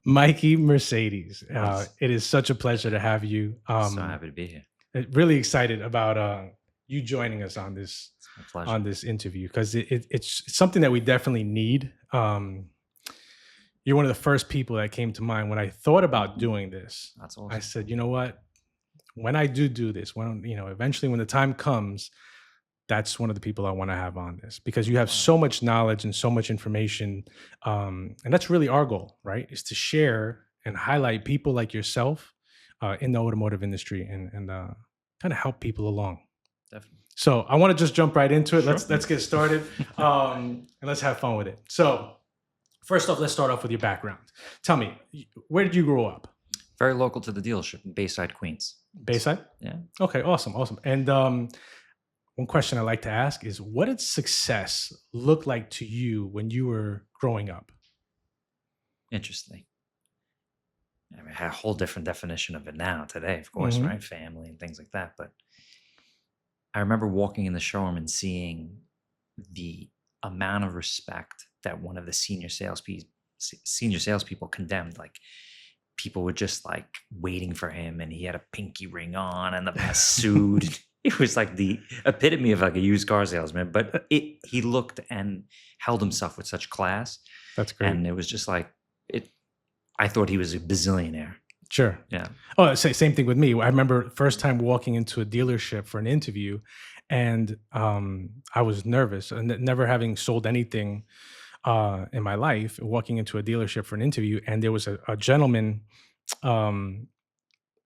Mikey Mercedes. Nice. It is such a pleasure to have you. So happy to be here. Really excited about you joining us on this It's my pleasure. interview because it's something that we definitely need. You're one of the first people that came to mind when I thought about doing this. That's I awesome. said, you know what? When I do this, when eventually when the time comes, that's one of the people I want to have on this because you have Wow. so much knowledge and so much information, and that's really our goal, right? Is to share and highlight people like yourself in the automotive industry and kind of help people along. Definitely. So I want to just jump right into it. Sure. Let's get started and let's have fun with it. So first off, let's start off with your background. Tell me, where did you grow up? Very local to the dealership in Bayside, Queens. Bayside? Yeah. Okay, awesome. And one question I like to ask is, what did success look like to you when you were growing up? Interesting. I mean, I had a whole different definition of it now today, of course, Mhm. right? Family and things like that. But I remember walking in the showroom and seeing the amount of respect that one of the senior salespeople condemned. Like people were just like waiting for him, and he had a pinky ring on and the best suit. It was like the epitome of like a used car salesman, but he looked and held himself with such class. That's great. And it was just like I thought he was a bazillionaire. Sure. Yeah. Oh, same thing with me. I remember first time walking into a dealership for an interview, and I was nervous, and never having sold anything in my life, walking into a dealership for an interview, and there was a gentleman,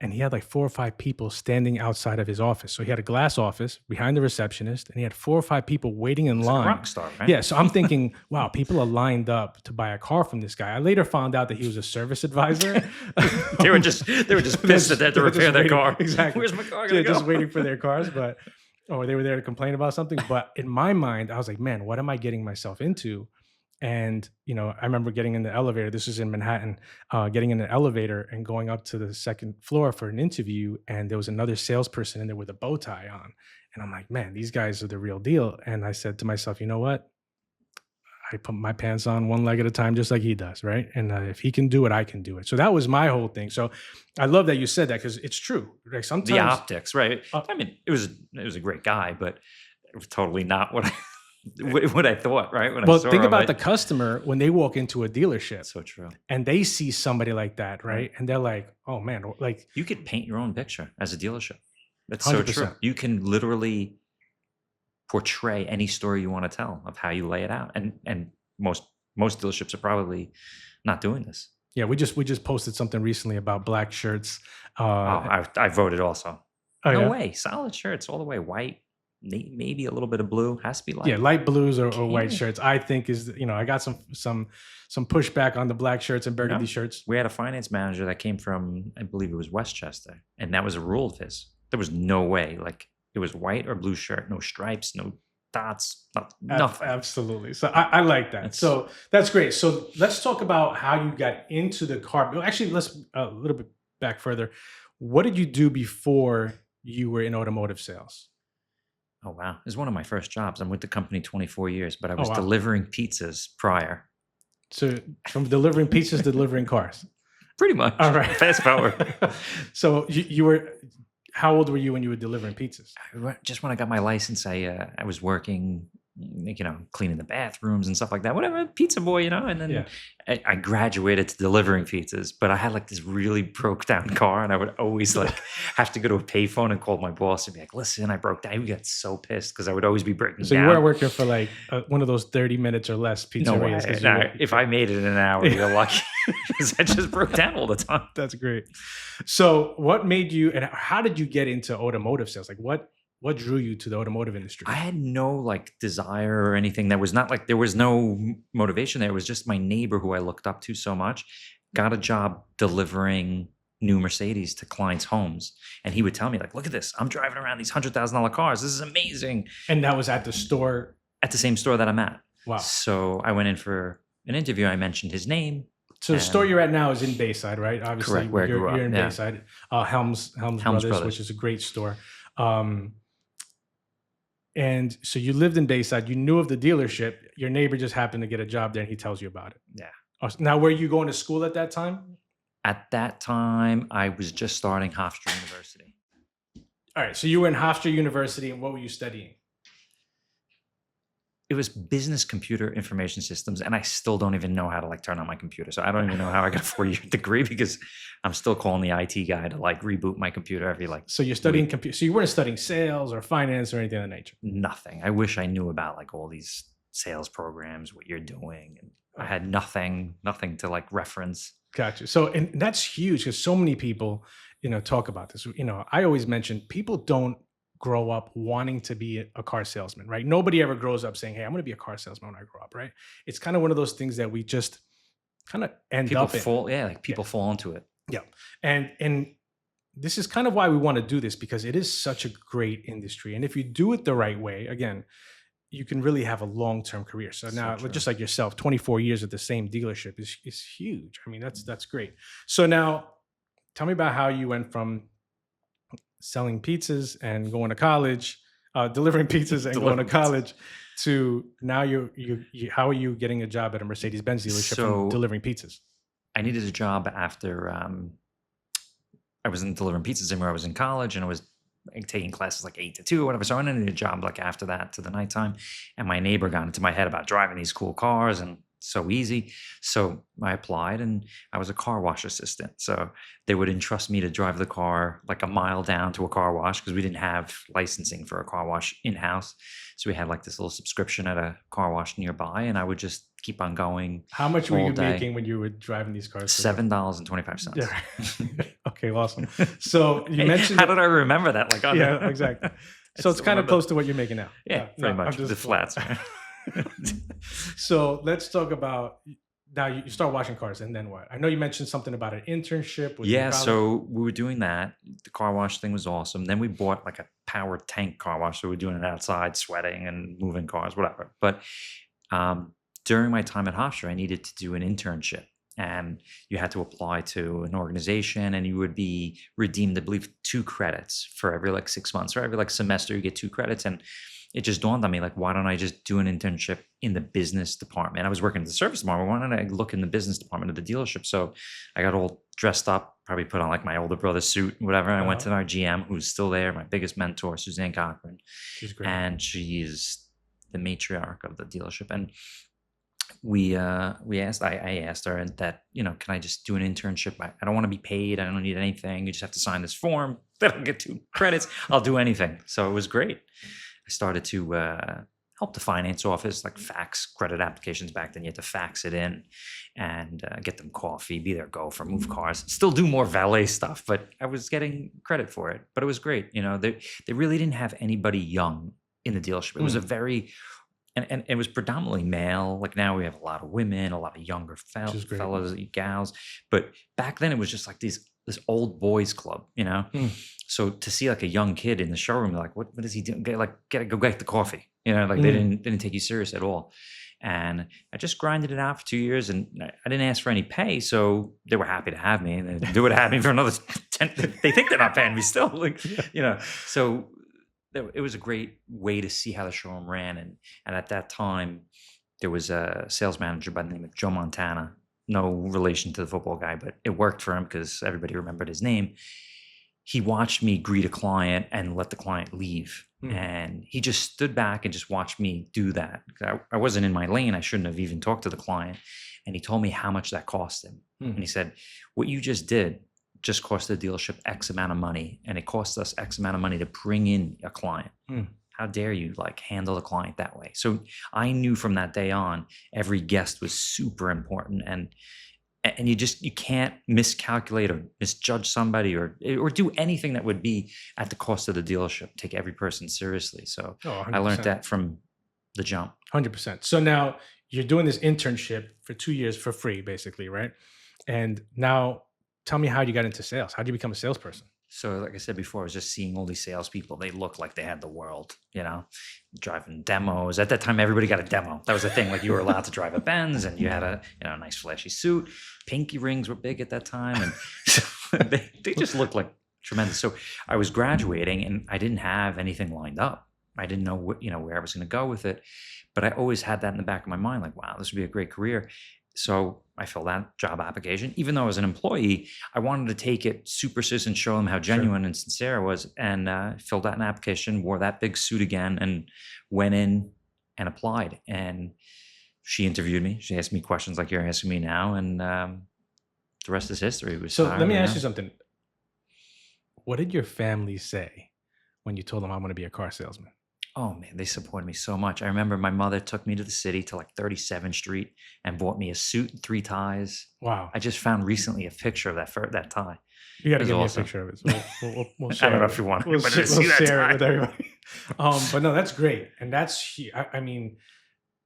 and he had like 4 or 5 people standing outside of his office. So he had a glass office behind the receptionist, and he had 4 or 5 people waiting in It's line. like a rock star, right? Yeah, so I'm thinking, wow, people are lined up to buy a car from this guy. I later found out that he was a service advisor. They were just pissed that they had to They're just repair their waiting- car. Exactly. Where's my car They're gonna just go? waiting for their cars, or they were there to complain about something. But in my mind, I was like, man, what am I getting myself into? And I remember getting in the elevator. This was in Manhattan. Getting in the elevator and going up to the second floor for an interview, and there was another salesperson in there with a bow tie on. And I'm like, man, these guys are the real deal. And I said to myself, you know what? I put my pants on one leg at a time, just like he does, right? And if he can do it, I can do it. So that was my whole thing. So I love that you said that because it's true. Like sometimes The optics, right? Uh, I mean, it was a great guy, but it was totally not what I thought, right? When I well, saw think him, about the customer when they walk into a dealership That's so true. and they see somebody like that, right? And they're like, oh man, like You could paint your own picture as a dealership. That's so true. 100%. You can literally portray any story you want to tell of how you lay it out, and most dealerships are probably not doing this. Yeah, we just posted something recently about black shirts. I voted also. Oh, No yeah? way, solid shirts all the way, white, maybe a little bit of blue. Has to be light. Yeah, light blues or white Yeah. shirts. I think is I got some pushback on the black shirts and burgundy shirts. We had a finance manager that came from, I believe it was Westchester, and that was a rule of his. There was no way, like it was white or blue shirt, no stripes, no dots, nothing. Absolutely. So I like that. So that's great. So let's talk about how you got into the car. Well, actually, let's a little bit back further. What did you do before you were in automotive sales? Oh wow, it was one of my first jobs. I'm with the company 24 years, but I was wow. delivering pizzas prior. So from delivering pizzas to delivering cars. Pretty much. All right. Fast forward. So you were, how old were you when you were delivering pizzas? Just when I got my license, I was working, cleaning the bathrooms and stuff like that. Whatever, pizza boy, and then I graduated to delivering pizzas. But I had like this really broke down car, and I would always like have to go to a payphone and call my boss and be like, "Listen, I broke down." He would get so pissed because I would always be breaking So down. you weren't working for like one of those 30 minutes or less pizzerias. No way. If I made it in an hour, you're lucky because I just broke down all the time. That's great. So what made you, and how did you get into automotive sales? Like what drew you to the automotive industry? I had no like desire or anything. That was not like, there was no motivation there. It was just my neighbor who I looked up to so much got a job delivering new Mercedes to clients' homes. And he would tell me like, look at this, I'm driving around these $100,000 cars. This is amazing. And that was at the store? At the same store that I'm at. Wow. So I went in for an interview. I mentioned his name. So the store you're at now is in Bayside, right? Obviously, correct, where I grew up, you're in yeah. Bayside. Helms Brothers, which is a great store. And so you lived in Bayside. You knew of the dealership. Your neighbor just happened to get a job there, and he tells you about it. Yeah. Now, were you going to school at that time? At that time, I was just starting Hofstra University. All right. So you were in Hofstra University, and what were you studying? It was business computer information systems, and I still don't even know how to like turn on my computer. So I don't even know how I got a 4-year degree because I'm still calling the IT guy to like reboot my computer every like So you're studying week. computer. So you weren't studying sales or finance or anything of that nature. Nothing. I wish I knew about like all these sales programs, what you're doing, and I Oh, had nothing to like reference. gotcha. So, and that's huge because so many people, talk about this. I always mention people don't grow up wanting to be a car salesman, right? Nobody ever grows up saying, "Hey, I'm going to be a car salesman when I grow up," right? It's kind of one of those things that we just kind of end People up in. fall, yeah, like Yeah, people fall into it. yeah, and this is kind of why we want to do this because it is such a great industry, and if you do it the right way, again, you can really have a long-term career. So So now, true. just like yourself, 24 years at the same dealership is huge. I mean, that's great. So now, tell me about how you went from selling pizzas and going to college, delivering pizzas and going to Delivering pizzas. college, to now how are you getting a job at a Mercedes-Benz dealership from So delivering pizzas? I needed a job after I wasn't delivering pizzas anymore. I was in college and I was like, taking classes like 8 to 2 or whatever. So I needed a job like after that to the nighttime. And my neighbor got into my head about driving these cool cars and so easy. So I applied and I was a car wash assistant. So they would entrust me to drive the car like a mile down to a car wash because we didn't have licensing for a car wash in-house. So we had like this little subscription at a car wash nearby and I would just keep on going How much were all you day. making when you were driving these cars to work? $7.25. Yeah. Okay, awesome. So you Hey, mentioned how that. did I remember that? Like, Yeah, exactly. I So it's still kind of remember. close to what you're making now. Yeah, No, pretty I'm much the just flats. Right? so let's talk about now. You start washing cars, and then what? I know you mentioned something about an internship within Yeah, college. so we were doing that. The car wash thing was awesome. Then we bought like a power tank car wash, so we were doing it outside, sweating and moving cars, whatever. But during my time at Hofstra, I needed to do an internship. And you had to apply to an organization and you would be redeemed, I believe, 2 credits for every like 6 months or every like semester, you get 2 credits. And it just dawned on me, like, why don't I just do an internship in the business department? I was working in the service department. Why don't I look in the business department of the dealership? So I got all dressed up, probably put on like my older brother's suit, whatever. I went Uh-huh. to our GM, who's still there, my biggest mentor, Suzanne Cochran, She's great. and she's the matriarch of the dealership. And I asked her and that, can I just do an internship? I don't want to be paid. I don't need anything. You just have to sign this form. Then I'll get 2 credits. I'll do anything. So it was great. I started to help the finance office, like fax credit applications. Back then you had to fax it in and get them coffee, be their gopher, move cars, still do more valet stuff, but I was getting credit for it. But it was great. They really didn't have anybody young in the dealership. It was a Mm, very and it was predominantly male. Like now we have a lot of women, a lot of younger which is great. fellows, gals. But back then it was just like this old boys club. Mm, So to see like a young kid in the showroom, like what is he doing? Go get the coffee. Like they mm. didn't take you serious at all. And I just grinded it out for 2 years, and I didn't ask for any pay, so they were happy to have me, and they would have me for another 10. They think they're not paying me still, like Yeah. you know. So it was a great way to see how the showroom ran. And at that time, there was a sales manager by the name of Joe Montana. No relation to the football guy, but it worked for him because everybody remembered his name. He watched me greet a client and let the client leave. Mm, And he just stood back and just watched me do that. I wasn't in my lane. I shouldn't have even talked to the client. And he told me how much that cost him. And mm, he said, what you just did just cost the dealership X amount of money. And it cost us X amount of money to bring in a client. mm. How dare you like handle the client that way? So I knew from that day on, every guest was super important. And you can't miscalculate or misjudge somebody or do anything that would be at the cost of the dealership. Take every person seriously. So Oh, I learned 100%. that from the jump. 100%. So now you're doing this internship for 2 years for free, basically, right? And now tell me how you got into sales. How did you become a salesperson? So, like I said before, I was just seeing all these salespeople. They looked like they had the world, driving demos. At that time, everybody got a demo. That was the thing. Like you were allowed to drive a Benz, and you had a nice flashy suit. Pinky rings were big at that time, and so they just looked like tremendous. So I was graduating, and I didn't have anything lined up. I didn't know where I was going to go with it, but I always had that in the back of my mind. Like, wow, this would be a great career. So I filled that job application. Even though I was an employee, I wanted to take it super serious and show them how Sure. genuine and sincere I was. And filled out an application, wore that big suit again, and went in and applied. And she interviewed me. She asked me questions like you're asking me now, and the rest is history. We So let started. me ask Yeah. you something. What did your family say when you told them I'm going to be a car salesman? Oh man, they supported me so much. I remember my mother took me to the city to like 37th Street and bought me a suit and 3 ties. Wow. I just found recently a picture of that tie. You got It to was give me a awesome. picture of it. So we'll I share don't know it. if you want We'll, anybody sh- to we'll see that share it tie. with everybody. But no, that's great. And I mean,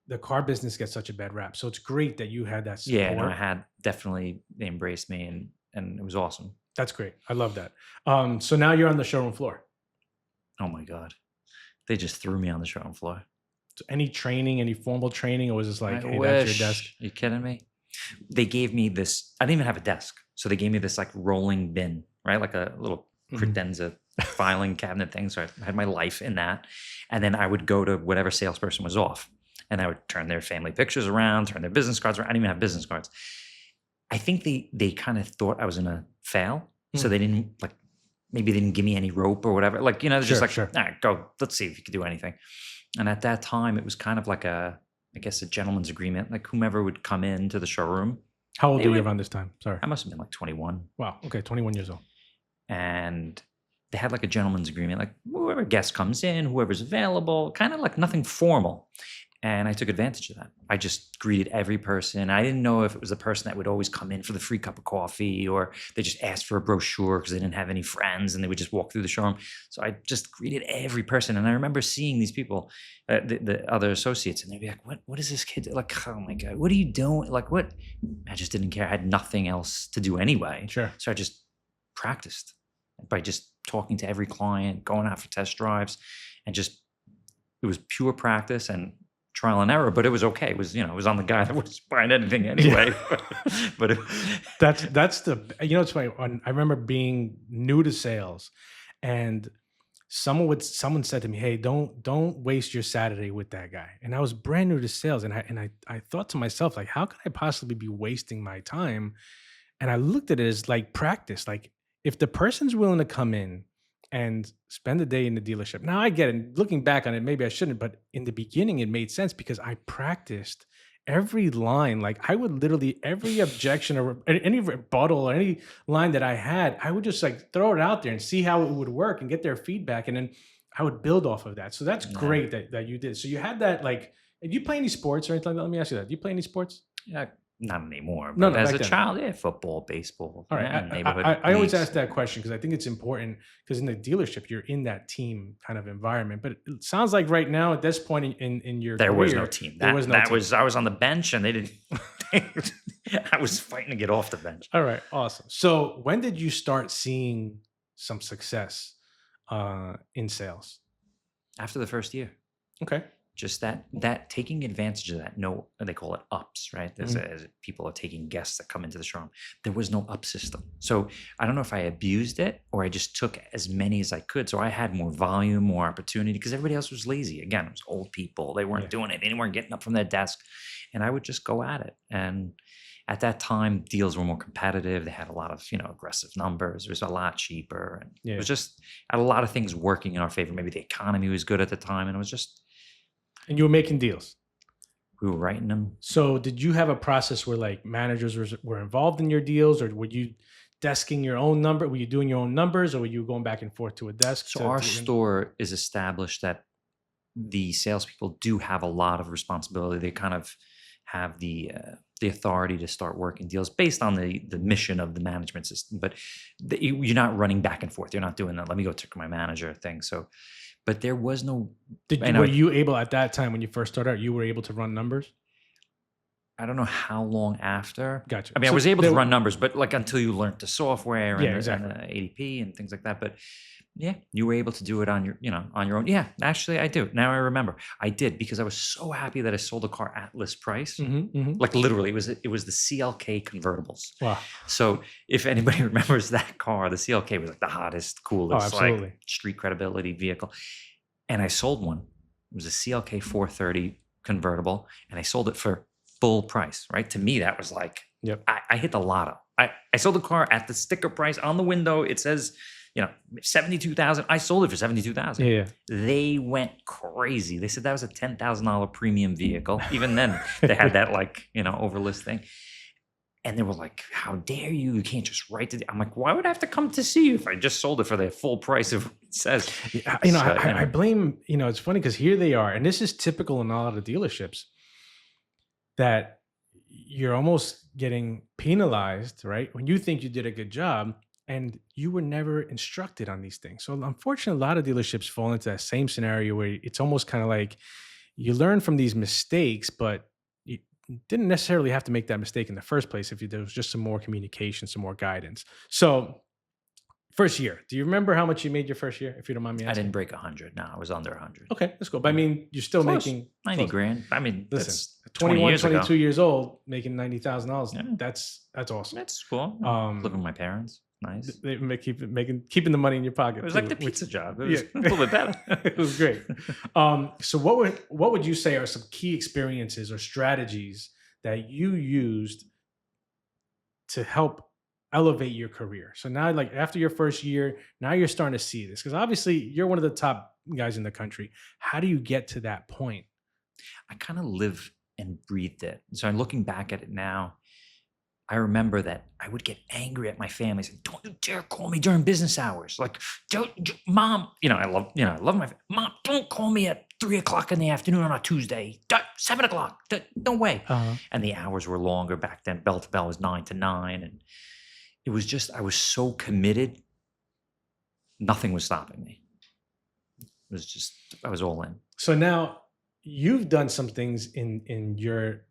the car business gets such a bad rap. So it's great that you had that Yeah, no, I support. had definitely they embraced me and it was awesome. That's great. I love that. So now you're on the showroom floor. Oh my God. They just threw me on the showroom floor. So any training, any formal training, or was this like, I hey, that's your desk? wish. Are you kidding me? They gave me this, I didn't even have a desk. So they gave me this like rolling bin, right? Like a little Mhm. credenza filing cabinet thing. So I had my life in that. And then I would go to whatever salesperson was off. And I would turn their family pictures around, turn their business cards around. I didn't even have business cards. I think they kind of thought I was gonna fail. So Mm. they didn't like, maybe they didn't give me any rope or whatever. Like, they're just Sure, like, sure. all right, go, let's see if you can do anything. And at that time, it was kind of like I guess a gentleman's agreement. Like whomever would come into the showroom, How old they were you would, around this time? Sorry. I must have been like 21. Wow. Okay. 21 years old. And they had like a gentleman's agreement, like whoever guest comes in, whoever's available, kind of like nothing formal. And I took advantage of that. I just greeted every person. I didn't know if it was the person that would always come in for the free cup of coffee, or they just asked for a brochure because they didn't have any friends and they would just walk through the showroom. So I just greeted every person. And I remember seeing these people, the other associates, and they'd be like, what is this kid? Like, oh my God, what are you doing? Like, what? I just didn't care. I had nothing else to do anyway. Sure. So I just practiced by just talking to every client, going out for test drives, and just, it was pure practice and trial and error, but it was okay. It was, it was on the guy that was buying anything anyway. But That's it's funny. I remember being new to sales, and someone said to me, "Hey, don't waste your Saturday with that guy." And I was brand new to sales, and I thought to myself, like, how could I possibly be wasting my time? And I looked at it as like practice. Like, if the person's willing to come in and spend a day in the dealership. Now I get it. Looking back on it, maybe I shouldn't, but in the beginning it made sense because I practiced every line. Like, I would literally every objection or any rebuttal or any line that I had, I would just like throw it out there and see how it would work and get their feedback. And then I would build off of that. So that's yeah, great that you did. So you had that, like, do you play any sports or anything like that? Let me ask you that. Do you play any sports? yeah, not anymore, No, but no, as back a then. child, yeah, football, baseball, All right. yeah, I, I, neighborhood I always leagues. ask that question because I think it's important because in the dealership, you're in that team kind of environment. But it sounds like right now at this point in your There was no career, team. there was no team. I was on the bench, and they didn't. I was fighting to get off the bench All right. Awesome. So when did you start seeing some success in sales? after the first year. Okay. Just that taking advantage of that. No, they call it ups, right? There's Mhm. people are taking guests that come into the showroom. There was no up system, so I don't know if I abused it or I just took as many as I could. So I had more volume, more opportunity because everybody else was lazy. Again, it was old people. They weren't Yeah. doing it. They weren't getting up from their desk, and I would just go at it. And at that time, deals were more competitive. They had a lot of aggressive numbers. It was a lot cheaper, and it Yeah. was just had a lot of things working in our favor. Maybe the economy was good at the time, and it was just And you were making deals. we were writing them. So did you have a process where like managers were involved in your deals, or were you desking your own number? Were you doing your own numbers, or were you going back and forth to a desk So to our get in? store is established that the salespeople do have a lot of responsibility. They kind of have the authority to start working deals based on the mission of the management system. But you're not running back and forth. You're not doing that. Let me go check my manager thing. So, but there was no. And Were you able at that time when you first started out, you were able to run numbers? I don't know how long after. Gotcha. I mean, I So was able to there, run numbers, but like until you learned the software yeah, and exactly. the ADP and things like that. But yeah, you were able to do it on your, on your own. Yeah, actually, I do. Now I remember, I did because I was so happy that I sold a car at list price. Hmm. Like literally, it was the CLK convertibles. Wow. So if anybody remembers that car, the CLK was like the hottest, Oh, coolest, absolutely. like street credibility vehicle. And I sold one. It was a CLK 430 convertible, and I sold it for full price, right? To me, that was like, Yep. I hit the lotto. I sold the car at the sticker price on the window. It says, 72,000. I sold it for 72,000. Yeah. They went crazy. They said that was a $10,000 premium vehicle. Even then, they had that like, overlist thing. And they were like, how dare you? You can't just write it. I'm like, why would I have to come to see you if I just sold it for the full price of what it says? Yeah, So, I blame, it's funny because here they are, and this is typical in a lot of dealerships that you're almost getting penalized, right? When you think you did a good job and you were never instructed on these things. So unfortunately, a lot of dealerships fall into that same scenario where it's almost kind of like you learn from these mistakes, but you didn't necessarily have to make that mistake in the first place if there was just some more communication, some more guidance. So first year, do you remember how much you made your first year, if you don't mind me I asking? didn't break 100. No, I was under 100. Okay, let's go. But I mean, you're still Close. making 90 close. grand. I mean, Listen, that's 20 21, years 22 ago. years old, making $90,000. Yeah. That's awesome. That's cool. Living with my parents. Nice. They keeping the money in your pocket. It was too, like the which- pizza job. It was yeah. a little bit better. It was great. So what would you say are some key experiences or strategies that you used to help elevate your career? So now, like after your first year, now you're starting to see this because obviously you're one of the top guys in the country. How do you get to that point? I kind of live and breathed it. So I'm looking back at it now. I remember that I would get angry at my family. Saying, don't you dare call me during business hours. Like, mom, I love my mom. Don't call me at 3:00 in the afternoon on a Tuesday. 7:00. No way. Uh-huh. And the hours were longer back then. Bell to bell was 9 to 9. And it was just, I was so committed. Nothing was stopping me. It was just, I was all in. So now you've done some things in your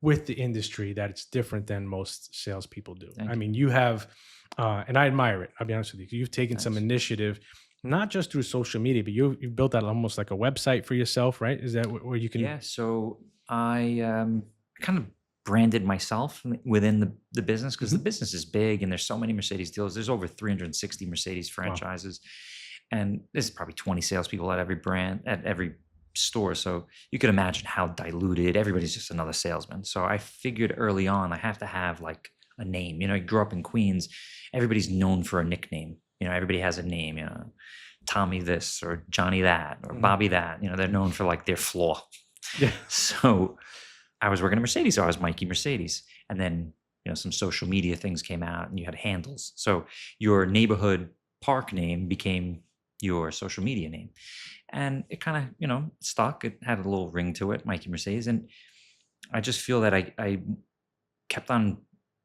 with the industry that it's different than most salespeople do. Thank I you. mean, you have, and I admire it. I'll be honest with you. You've taken some Thanks. initiative, not just through social media, but you've built out almost like a website for yourself, right? Is that where you can? Yeah, so I kind of branded myself within the business because the business is big and there's so many Mercedes dealers. There's over 360 Mercedes franchises, and there's probably 20 salespeople at every brand, at every store. So you could imagine how diluted. Everybody's just another salesman. So I figured early on I have to have like a name. I grew up in Queens. Everybody's known for a nickname. Everybody has a name. Tommy this or Johnny that or Bobby that. They're known for like their flaw. Yeah. So I was working at Mercedes, so I was Mikey Mercedes. And then, some social media things came out and you had handles. So your neighborhood park name became your social media name. And it kind of, stuck. It had a little ring to it, Mikey Mercedes. And I just feel that I kept on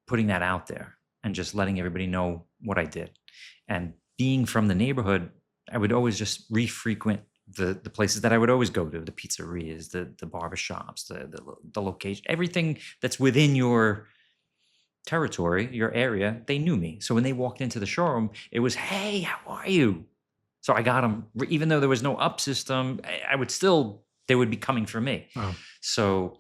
putting that out there and just letting everybody know what I did. And being from the neighborhood, I would always just re-frequent the places that I would always go to, the pizzerias, the barbershops, the location, everything that's within your territory, your area, they knew me. So when they walked into the showroom, it was, hey, how are you? So I got them, even though there was no up system, they would be coming for me. Wow. So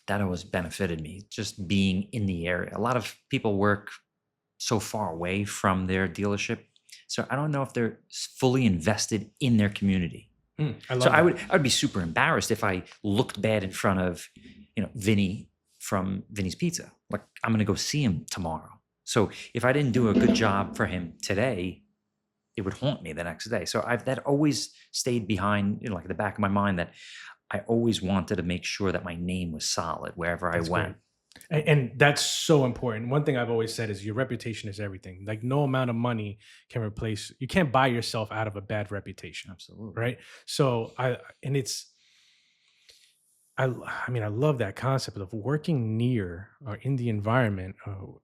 that always benefited me, just being in the area. A lot of people work so far away from their dealership. So I don't know if they're fully invested in their community. I love So that. I would be super embarrassed if I looked bad in front of, Vinny from Vinny's Pizza. Like I'm going to go see him tomorrow. So if I didn't do a good job for him today, it would haunt me the next day. So that always stayed behind, like the back of my mind, that I always wanted to make sure that my name was solid wherever That's I went. great. And that's so important. One thing I've always said is your reputation is everything. Like no amount of money can replace, you can't buy yourself out of a bad reputation. Absolutely. Right. So I mean, I love that concept of working near or in the environment,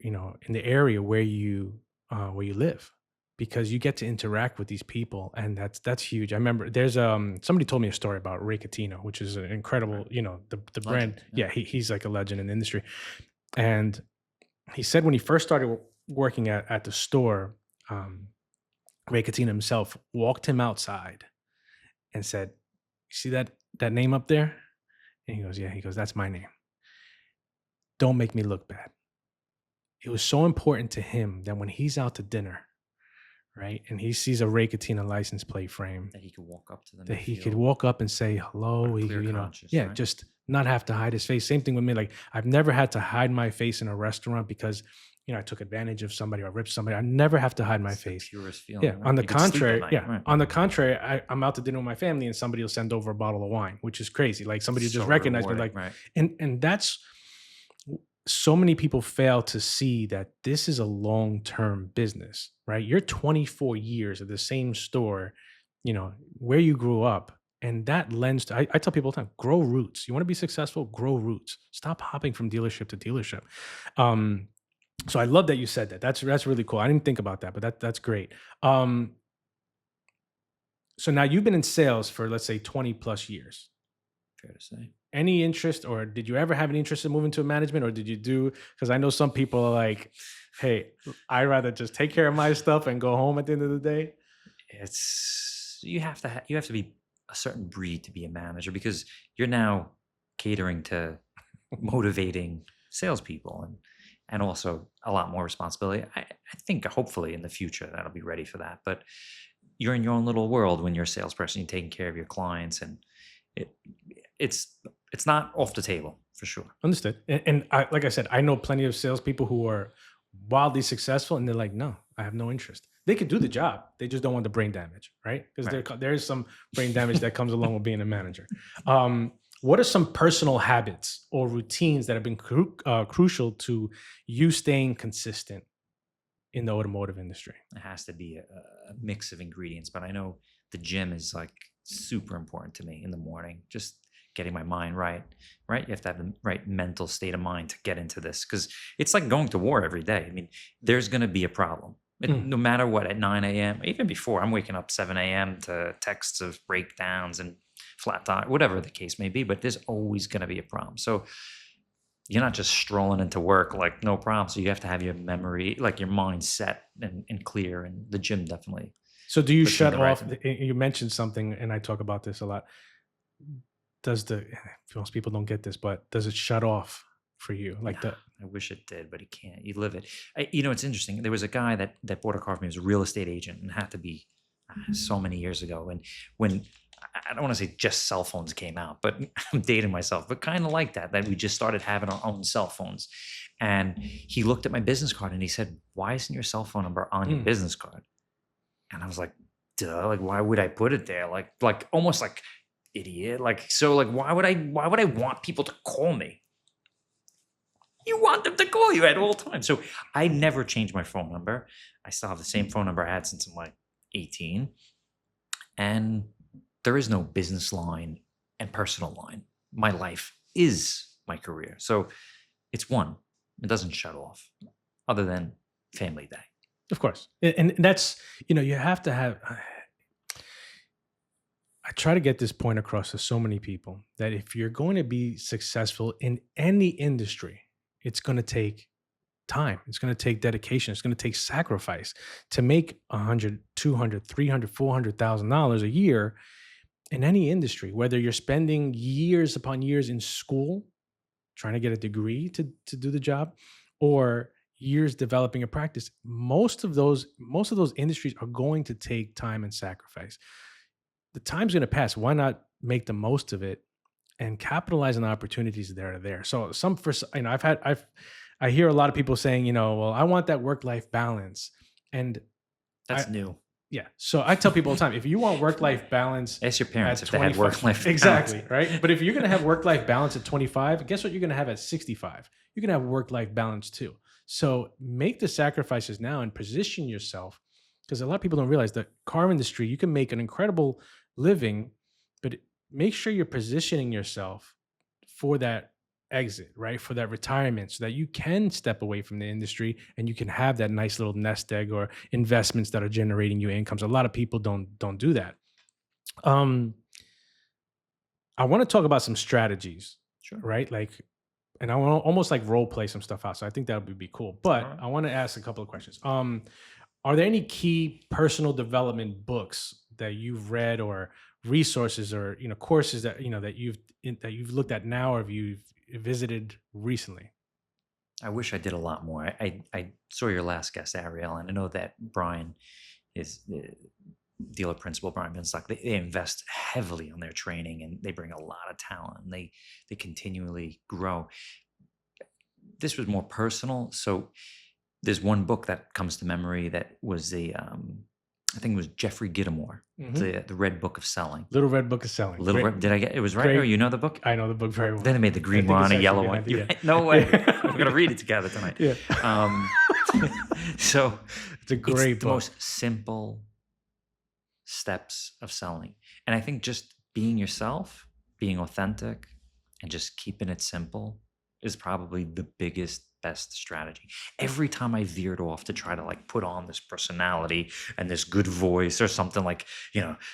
in the area where you live, because you get to interact with these people, and that's huge. I remember there's somebody told me a story about Ray Catino, which is an incredible, the brand. Legend, Yeah, he's like a legend in the industry, and he said when he first started working at the store, Ray Catino himself walked him outside and said, "You see that name up there?" And he goes, "Yeah." He goes, "That's my name. Don't make me look bad." It was so important to him that when he's out to dinner, right, and he sees a Ray Catino license plate frame, That he could walk up to them. that and he could feel walk up and say hello. like He clear could, conscious, yeah, right? just not have to hide his face. Same thing with me. Like I've never had to hide my face in a restaurant because, I took advantage of somebody or ripped somebody. I never have to hide my It's the face. purest Yeah. feeling, right? On the You could sleep at contrary, night, yeah. right? On the contrary, I'm out to dinner with my family and somebody will send over a bottle of wine, which is crazy. Like somebody will just So recognize me, rewarding, like, right? and that's so many people fail to see that this is a long-term business, right? You're 24 years at the same store, where you grew up. And that lends to, I tell people all the time, grow roots. You want to be successful, grow roots. Stop hopping from dealership to dealership. Um, so I love that you said that. That's really cool. I didn't think about that, but that's great. Um, so now you've been in sales for let's say 20 plus years. Fair to say. Any interest, or did you ever have any interest in moving to management, or did you do, because I know some people are like, hey, I rather just take care of my stuff and go home at the end of the day. It's you have to be a certain breed to be a manager because you're now catering to motivating salespeople and also a lot more responsibility. I think hopefully in the future that'll be ready for that. But you're in your own little world when you're a salesperson, you're taking care of your clients, and it it's it's not off the table for sure. Understood. And like I said, I know plenty of salespeople who are wildly successful, and they're like, no, I have no interest. They could do the job. They just don't want the brain damage, right? Because Right. there is some brain damage that comes along with being a manager. What are some personal habits or routines that have been crucial to you staying consistent in the automotive industry? It has to be a mix of ingredients, but I know the gym is like super important to me in the morning. Just getting my mind right, right? You have to have the right mental state of mind to get into this because it's like going to war every day. I mean, there's going to be a problem. Mm. No matter what, at 9 a.m., even before, I'm waking up 7 a.m. to texts of breakdowns and flat tire, whatever the case may be, but there's always going to be a problem. So you're not just strolling into work like no problem. So you have to have your memory, like your mind set and clear. And the gym definitely So do you puts you in shut the right. off? You mentioned something, and I talk about this a lot. Does the Most people don't get this, but does it shut off for you? Nah, Like the I wish it did, but he can't. You live it. It's interesting. There was a guy that bought a car from me. He was a real estate agent and had to be so many years ago. And when I don't want to say just cell phones came out, but I'm dating myself, but kind of like that we just started having our own cell phones. And he looked at my business card and he said, "Why isn't your cell phone number on your Mm. business card?" And I was like, "Duh! Like, why would I put it there? Like almost like idiot. Like, so like, why would I want people to call me? You want them to call you at all times." So I never changed my phone number. I still have the same phone number I had since I'm like 18. And there is no business line and personal line. My life is my career. So it's one. It doesn't shut off other than family day. Of course. And that's, you have to have, I try to get this point across to so many people that if you're going to be successful in any industry, it's going to take time. It's going to take dedication. It's going to take sacrifice to make 100, 200, 300, $400,000 a year in any industry, whether you're spending years upon years in school trying to get a degree to do the job, or years developing a practice. Most of those industries are going to take time and sacrifice. The time's going to pass. Why not make the most of it and capitalize on the opportunities that are there? So I hear a lot of people saying, well, I want that work life balance, and That's I new. yeah. So I tell people all the time, if you want work life balance Ask your parents at if they had 25, work-life balance. exactly, right? But if you're going to have work life balance at 25, guess what you're going to have at 65? You're going to have work life balance too. So make the sacrifices now and position yourself, because a lot of people don't realize the car industry, you can make an incredible living, but make sure you're positioning yourself for that exit, right? For that retirement, so that you can step away from the industry and you can have that nice little nest egg or investments that are generating you incomes. A lot of people don't do that. Um, I want to talk about some strategies, Sure. right? Like, and I want to almost like role play some stuff out. So I think that would be cool. All But right. I want to ask a couple of questions. Are there any key personal development books that you've read, or resources, or courses that that you've looked at now, or you've visited recently? I wish I did a lot more. I saw your last guest, Ariel, and I know that Brian is dealer principal, Brian Benstock, they invest heavily on their training, and they bring a lot of talent, and they continually grow. This was more personal. So there's one book that comes to memory that was I think it was Jeffrey Gittimore, Hmm. the Red Book of Selling. Little Red Book of Selling. Little Great, Red, did I get it was right? Oh, great. you know the book? I know the book very Then well. they made the I green think one, it's a actually yellow good. one. I think, yeah. No way. We're gonna Yeah. read it together tonight. Yeah. Um, so It's a it's great the book. most simple steps of selling. And I think just being yourself, being authentic, and just keeping it simple is probably the biggest, best strategy. Every time I veered off to try to like put on this personality and this good voice or something like,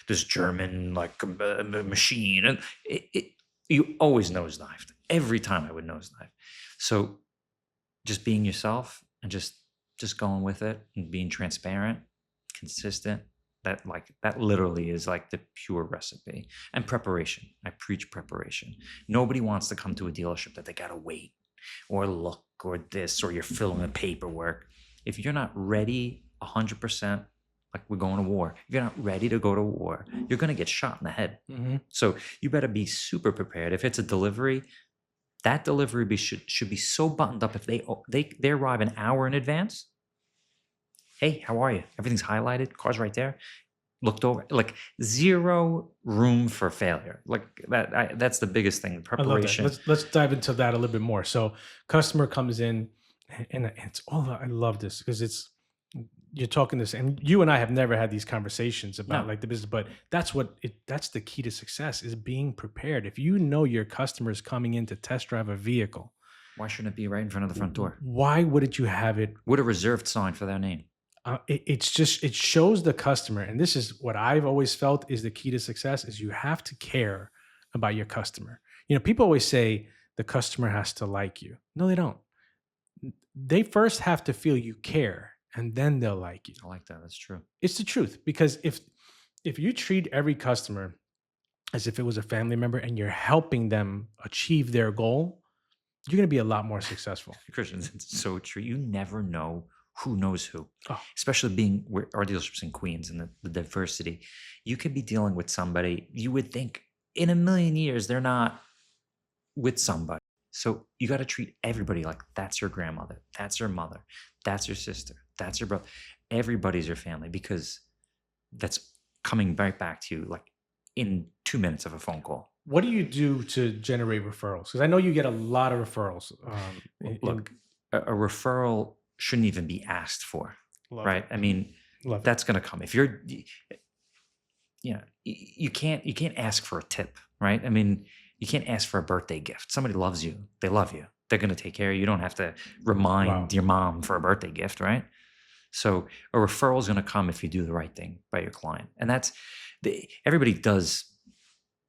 this German like machine, and you always nosedived. Every time I would nosedive. So just being yourself and just going with it and being transparent, consistent, that literally is like the pure recipe. And preparation, I preach preparation. Nobody wants to come to a dealership that they gotta wait or look or this, or you're filling the paperwork. If you're not ready 100%, like we're going to war, if you're not ready to go to war, you're going to get shot in the head. Hmm. So you better be super prepared. If it's a delivery, that delivery should be so buttoned up. If they arrive an hour in advance, hey, how are you? Everything's highlighted, car's right there, looked over, like zero room for failure. Like that's the biggest thing. I love that. Preparation. Let's dive into that a little bit more. So, customer comes in, and it's all. I love this because it's you're talking this, and you and I have never had these conversations about No, like the business, but that's the key to success is being prepared. If you know your customer is coming in to test drive a vehicle, why shouldn't it be right in front of the front door why wouldn't you have it? with a reserved sign for their name? It's just it shows the customer, and this is what I've always felt is the key to success: is you have to care about your customer. People always say the customer has to like you. No, they don't. They first have to feel you care, and then they'll like you. I like that. That's true. It's the truth because if you treat every customer as if it was a family member and you're helping them achieve their goal, you're going to be a lot more successful. Christian, it's so true. You never know who knows who, Oh, especially being where our dealerships in Queens and the diversity. You could be dealing with somebody you would think in a million years they're not with somebody. So you got to treat everybody like that's your grandmother, that's your mother, that's your sister, that's your brother. Everybody's your family, because that's coming right back to you like in 2 minutes of a phone call. what do you do to generate referrals? Because I know you get a lot of referrals. Look, a referral shouldn't even be asked for, Love right? it. I mean, Love it. that's going to come if you're, you can't ask for a tip, right? I mean, you can't ask for a birthday gift. Somebody loves you, they love you, they're going to take care of you. You don't have to remind Wow. your mom for a birthday gift, right? So a referral is going to come if you do the right thing by your client, and that's everybody does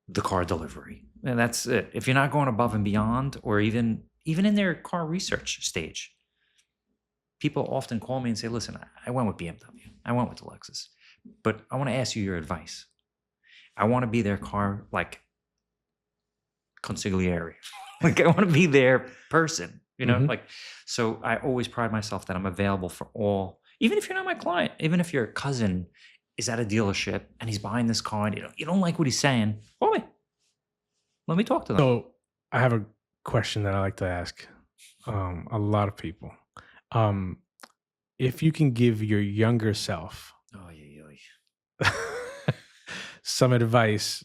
the car delivery, and that's it. If you're not going above and beyond, or even in their car research stage, people often call me and say, "Listen, I went with BMW, I went with the Lexus, but I want to ask you your advice. I want to be their car like consigliere, like I want to be their person, Mhm. like." So I always pride myself that I'm available for all, even if you're not my client, even if your cousin is at a dealership and he's buying this car and you don't like what he's saying, call me. Let me talk to them. So I have a question that I like to ask a lot of people. Um, if you can give your younger self Oh, yeah, yeah. some advice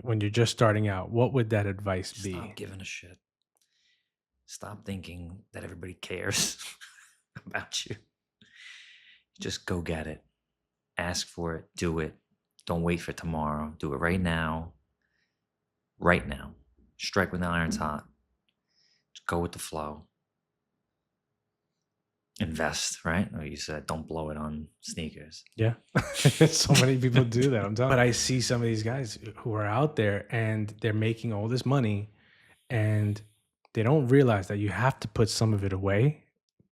when you're just starting out, what would that advice be? Stop giving a shit. Stop thinking that everybody cares about you. Just go get it. Ask for it. Do it. Don't wait for tomorrow. Do it right now. Right now. Strike when the iron's hot. Just go with the flow. Invest, right? Or you said, don't blow it on sneakers. Yeah. So many people do that. I'm telling you. But I see some of these guys who are out there and they're making all this money and they don't realize that you have to put some of it away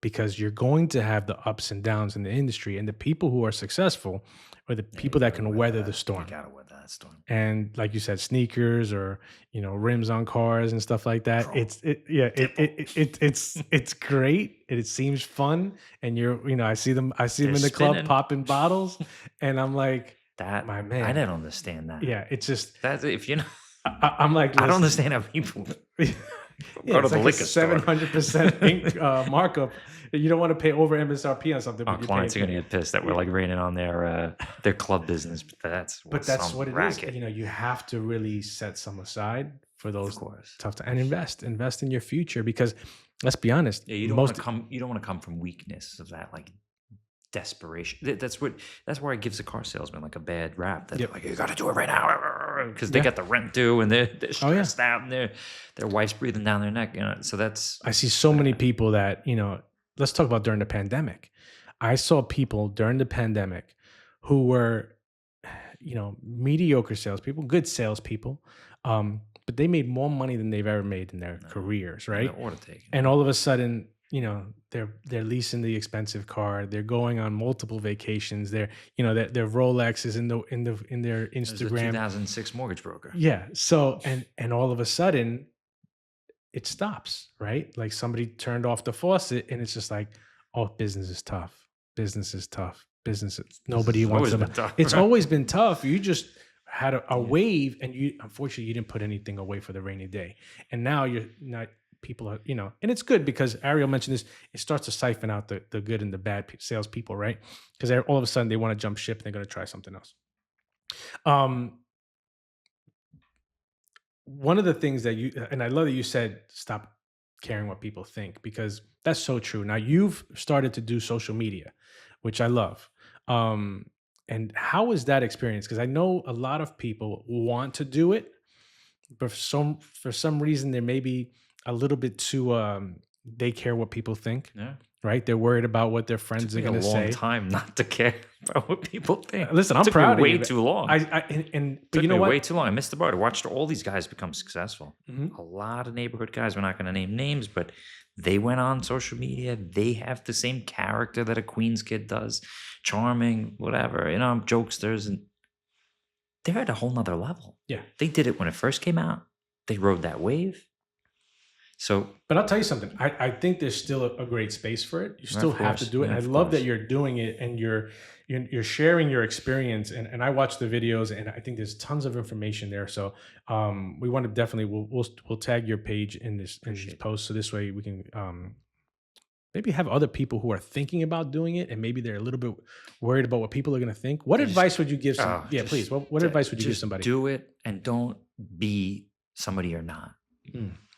because you're going to have the ups and downs in the industry, and the people who are successful are the Yeah, people you that gotta can weather weather the that. You storm. gotta weather that storm. And like you said, sneakers or rims on cars and stuff like that. Chrome, It's it yeah dimple. it's great and it seems fun. And I see them They're in the club spinning. popping bottles, and I'm like, That my I man, don't understand that. yeah. It's just That's if you know. I'm like, I don't listen, understand how people yeah, go to it's the like a liquor store. 700% markup. You don't want to pay over MSRP on something, Our but you're paying. clients are gonna get pissed that we're like raining on their club business, but that's But what's that's some what it is. racket. You have to really set some aside for Of those course. tough times and invest in your future because let's be honest, Yeah, most you don't wanna come from weakness of that, like, desperation. That's why it gives a car salesman, like, a bad rap that they're yep. like, "You gotta do it right now," because they Yeah. got the rent due and they're Oh yeah. stressed out and their wife's breathing down their neck, so that's I see so many uh, people that, let's talk about during the pandemic. I saw people during the pandemic who were, mediocre salespeople, good salespeople, but they made more money than they've ever made in their no, careers, and right? they're order taking, And yeah. all of a sudden, they're leasing the expensive car. They're going on multiple vacations. Their Rolex is in their There's the Instagram. 2006 mortgage broker. Yeah. So and all of a sudden it stops, right? Like somebody turned off the faucet, and it's just like, oh, business is tough. Business is tough. This Nobody has wants always to buy. been tough, It's right? always been tough. You just had a Yeah. wave, and unfortunately you didn't put anything away for the rainy day. And now you're not people are, and it's good because Ariel mentioned this, it starts to siphon out the good and the bad salespeople, right? Because all of a sudden they want to jump ship and they're going to try something else. Um, One of the things that and I love that you said stop caring what people think because that's so true. Now you've started to do social media, which I love. Um, and how is that experience? Because I know a lot of people want to do it, but for some reason they're maybe a little bit too they care what people think, Yeah. right? They're worried about what their friends Took are me a going to long say. time not to care about what people think. Listen, I'm Took me proud of way you. too long. But Took you know me way what? too long. I missed the boat. I watched all these guys become successful. Mhm. A lot of neighborhood guys. We're not going to name names, but they went on social media. They have the same character that a Queens kid does, charming, whatever. Jokesters, and they're at a whole nother level. Yeah. They did it when it first came out. They rode that wave. So, But I'll tell you something. I think there's still a great space for it. You still of have to course, do it, yeah, and I of love that course. you're doing it, and you're sharing your experience. And I watch the videos, and I think there's tons of information there. So we want to definitely we'll tag your page in this Appreciate it. post, so this way we can maybe have other people who are thinking about doing it, and maybe they're a little bit worried about what people are going to think. What They just advice would you give some? Yeah, please. What advice would you give just somebody? do it and don't be somebody you're not.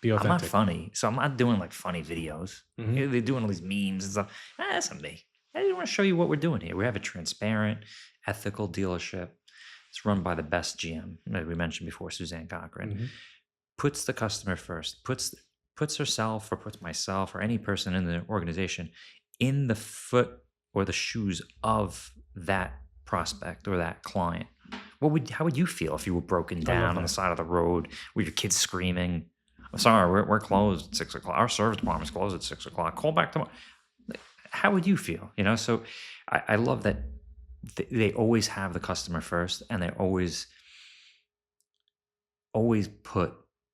Be I'm not authentic. funny, so I'm not doing like funny videos. Mhm. They're doing all these memes and stuff. That's not me. I just want to show you what we're doing here. We have a transparent, ethical dealership. It's run by the best GM, that we mentioned before, Suzanne Cochran. Mhm. Puts the customer first. Puts herself or puts myself or any person in the organization in the foot or the shoes of that prospect or that client. How would you feel if you were broken I love down on the that. side of the road with your kids screaming? "I'm sorry, we're closed at 6 o'clock. Our service department's closed at 6 o'clock. Call back tomorrow." Like, how would you feel? So I love that they always have the customer first, and they always put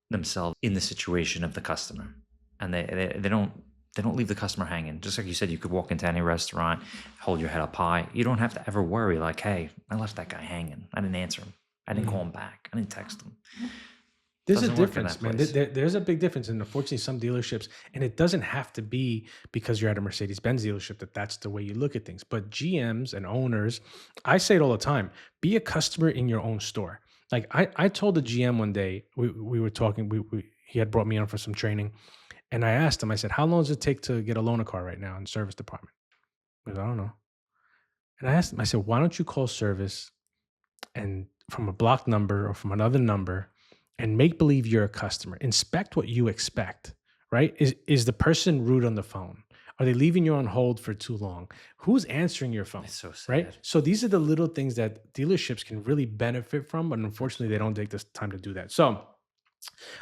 themselves in the situation of the customer, and they don't leave the customer hanging. Just like you said, you could walk into any restaurant, hold your head up high. You don't have to ever worry like, hey, I left that guy hanging. I didn't answer him. I didn't call him back. I didn't text him. There's a Doesn't work in that difference, man. place. There's a big difference, and unfortunately, some dealerships, and it doesn't have to be because you're at a Mercedes-Benz dealership that's the way you look at things. But GMs and owners, I say it all the time: be a customer in your own store. Like I told the GM one day, we were talking. He had brought me on for some training, and I asked him. I said, "How long does it take to get a loaner car right now in service department?" He goes, "I don't know." And I asked him. I said, "Why don't you call service and from a block number or from another number and make believe you're a customer. Inspect what you expect, right? Is the person rude on the phone? Are they leaving you on hold for too long? Who's answering your phone? It's so Right? sad. So these are the little things that dealerships can really benefit from, but unfortunately they don't take this time to do that. So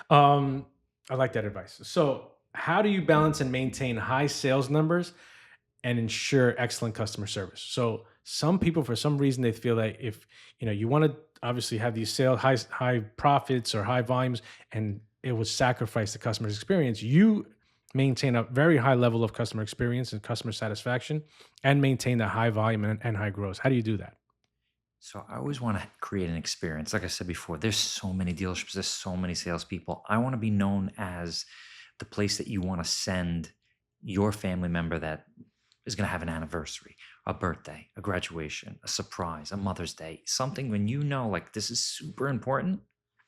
I like that advice. So how do you balance and maintain high sales numbers and ensure excellent customer service? So some people, for some reason, they feel that if you want to obviously have these sales high profits or high volumes, and it would sacrifice the customer's experience. You maintain a very high level of customer experience and customer satisfaction, and maintain that high volume and high growth. How do you do that? So I always want to create an experience. Like I said before, there's so many dealerships, there's so many salespeople. I want to be known as the place that you want to send your family member that is going to have an anniversary, a birthday, a graduation, a surprise, a Mother's Day, something when you know, like, this is super important.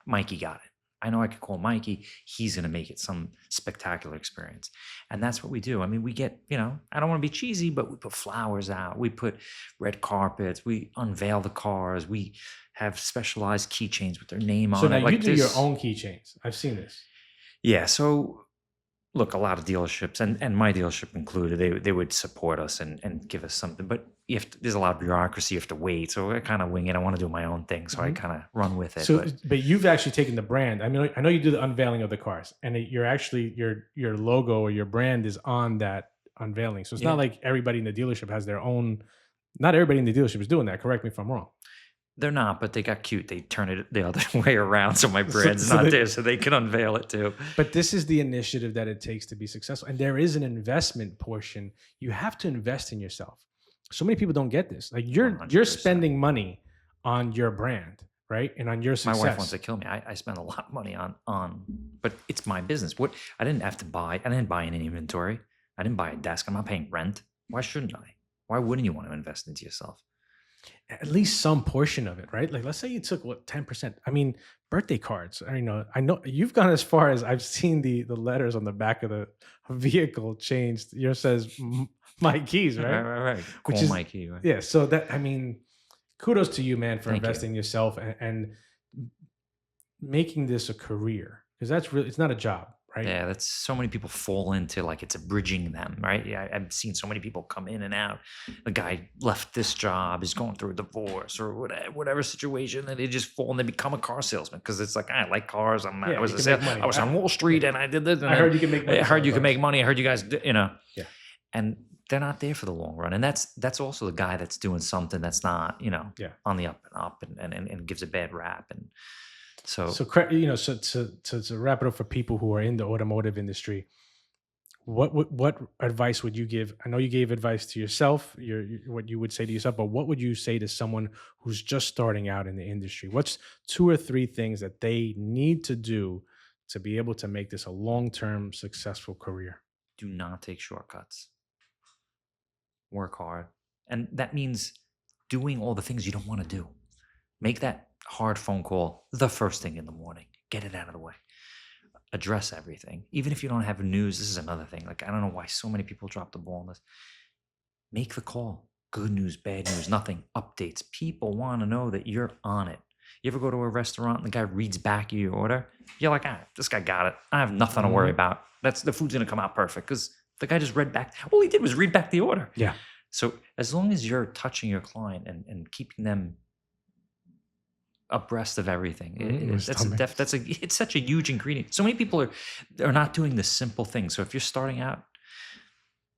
Mikey got it. I know I could call Mikey. He's going to make it some spectacular experience. And that's what we do. I mean, we get, I don't want to be cheesy, but we put flowers out. We put red carpets. We unveil the cars. We have specialized keychains with their name So on now it. you Like do your this. own keychains. I've seen this. Yeah. So look, a lot of dealerships and my dealership included, they would support us and give us something, but there's a lot of bureaucracy. You have to wait. So I kind of wing it. I want to do my own thing. So I Mhm. kind of run with it. So, But but you've actually taken the brand. I mean, I know you do the unveiling of the cars, and you're actually your logo or your brand is on that unveiling. So it's not yeah, like everybody in the dealership has their own. Not everybody in the dealership is doing that. Correct me if I'm wrong. they're not, but they got cute. They turn it the other way around. So my So, brand's so not they, there. So they can unveil it too. but this is the initiative that it takes to be successful, and there is an investment portion. You have to invest in yourself. So many people don't get this. Like you're 100%. spending money on your brand, right, and on your My wife wants success. to kill me. I spend a lot of money but it's my business. What I didn't have to buy. I didn't buy any inventory. I didn't buy a desk. I'm not paying rent. Why shouldn't I? Why wouldn't you want to invest into yourself? At least some portion of it, right? Like, let's say you took what 10%. I mean, birthday cards. I know you've gone as far as I've seen the letters on the back of the vehicle changed. Yours says my keys, Right, right? right, right. Which Call is Mikey. Right? yeah. So that I mean, kudos to you, man, for Thank you. investing in yourself and making this a career because that's really it's not a job, right? Yeah, that's so many people fall into, like, it's a bridging them, right? Yeah, I've seen so many people come in and out. The guy left this job, is going through a divorce or whatever situation, and they just fall and they become a car salesman because it's like, I like cars. I Yeah, was you a can make sale, money. I was on Wall Yeah, Street and I did this, and I then heard you can make I money heard selling you can make cars. money. I heard you guys, Yeah, and they're not there for the long run. And that's also the guy that's doing something that's not, yeah. on the up and up and gives a bad rap. And so So, so to wrap it up for people who are in the automotive industry, what advice would you give? I know you gave advice to yourself, what you would say to yourself, but what would you say to someone who's just starting out in the industry? What's two or three things that they need to do to be able to make this a long-term successful career? do not take shortcuts. Work hard. And that means doing all the things you don't want to do. Make that hard phone call the first thing in the morning. Get it out of the way. Address everything. Even if you don't have news, this is another thing. Like, I don't know why so many people drop the ball on this. Make the call. Good news, bad news, nothing. Updates. People want to know that you're on it. You ever go to a restaurant and the guy reads back your order? You're like, this guy got it. I have nothing to worry Mhm. about. The food's gonna come out perfect because the guy just read back. All he did was read back the order. Yeah. So as long as you're touching your client and keeping them abreast of everything, Mhm. Stomach. it's such a huge ingredient. So many people are not doing the simple things. So if you're starting out,